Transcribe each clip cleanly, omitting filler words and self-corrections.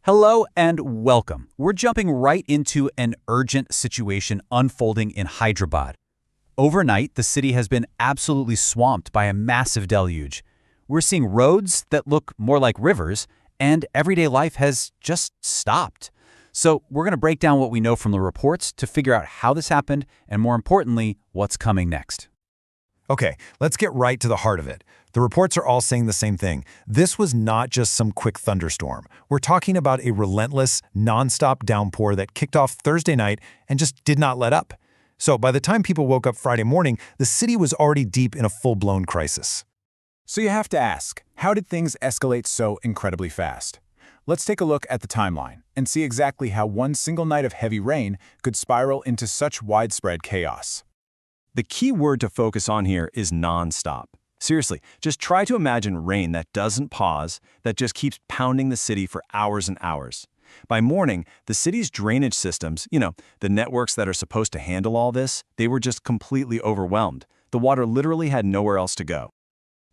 Hello and welcome. We're jumping right into an urgent situation unfolding in Hyderabad. Overnight, the city has been absolutely swamped by a massive deluge. We're seeing roads that look more like rivers, and everyday life has just stopped. So we're going to break down what we know from the reports to figure out how this happened and, more importantly, what's coming next. Okay, let's get right to the heart of it. The reports are all saying the same thing. This was not just some quick thunderstorm. We're talking about a relentless, non-stop downpour that kicked off Thursday night and just did not let up. So by the time people woke up Friday morning, the city was already deep in a full-blown crisis. So you have to ask, how did things escalate so incredibly fast? Let's take a look at the timeline and see exactly how one single night of heavy rain could spiral into such widespread chaos. The key word to focus on here is non-stop. Seriously, just try to imagine rain that doesn't pause, that just keeps pounding the city for hours and hours. By morning, the city's drainage systems, the networks that are supposed to handle all this, they were just completely overwhelmed. The water literally had nowhere else to go.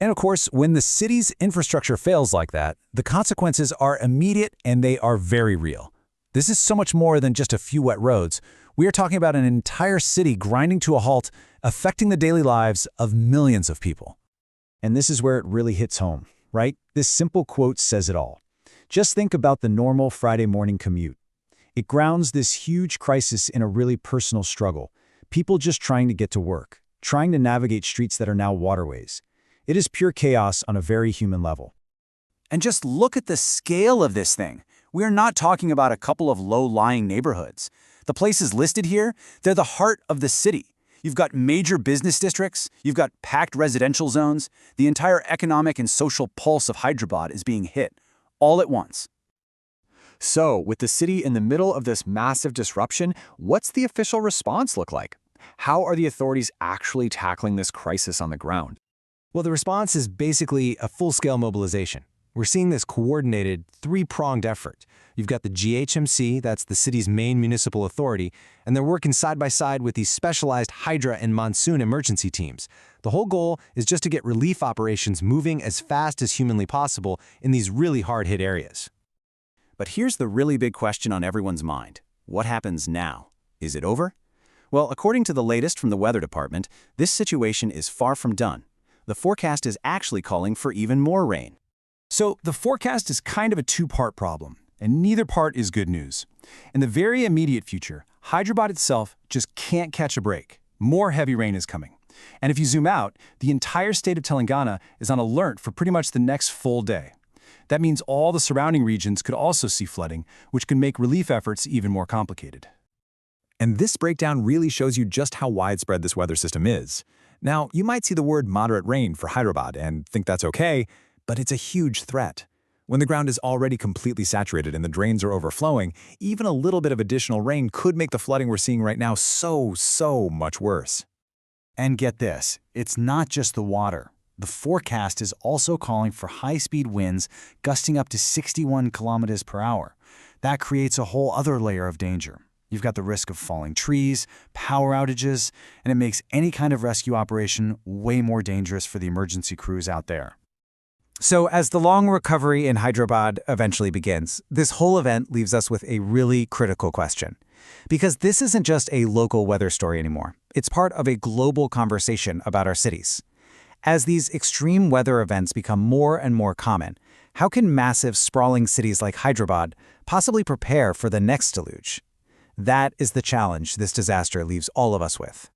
And of course, when the city's infrastructure fails like that, the consequences are immediate and they are very real. This is so much more than just a few wet roads. We are talking about an entire city grinding to a halt, affecting the daily lives of millions of people. And this is where it really hits home, right? This simple quote says it all. Just think about the normal Friday morning commute. It grounds this huge crisis in a really personal struggle. People just trying to get to work, trying to navigate streets that are now waterways. It is pure chaos on a very human level. And just look at the scale of this thing. We're not talking about a couple of low-lying neighborhoods. The places listed here, they're the heart of the city. You've got major business districts, you've got packed residential zones. The entire economic and social pulse of Hyderabad is being hit, all at once. So, with the city in the middle of this massive disruption, what's the official response look like? How are the authorities actually tackling this crisis on the ground? Well, the response is basically a full-scale mobilization. We're seeing this coordinated, three-pronged effort. You've got the GHMC, that's the city's main municipal authority, and they're working side by side with these specialized Hydra and monsoon emergency teams. The whole goal is just to get relief operations moving as fast as humanly possible in these really hard-hit areas. But here's the really big question on everyone's mind. What happens now? Is it over? Well, according to the latest from the weather department, this situation is far from done. The forecast is actually calling for even more rain. So the forecast is kind of a two-part problem, and neither part is good news. In the very immediate future, Hyderabad itself just can't catch a break. More heavy rain is coming. And if you zoom out, the entire state of Telangana is on alert for pretty much the next full day. That means all the surrounding regions could also see flooding, which can make relief efforts even more complicated. And this breakdown really shows you just how widespread this weather system is. Now, you might see the word moderate rain for Hyderabad and think that's okay, but it's a huge threat. When the ground is already completely saturated and the drains are overflowing, even a little bit of additional rain could make the flooding we're seeing right now so much worse. And get this, it's not just the water. The forecast is also calling for high-speed winds gusting up to 61 kilometers per hour. That creates a whole other layer of danger. You've got the risk of falling trees, power outages, and it makes any kind of rescue operation way more dangerous for the emergency crews out there. So as the long recovery in Hyderabad eventually begins, this whole event leaves us with a really critical question. Because this isn't just a local weather story anymore. It's part of a global conversation about our cities. As these extreme weather events become more and more common, how can massive, sprawling cities like Hyderabad possibly prepare for the next deluge? That is the challenge this disaster leaves all of us with.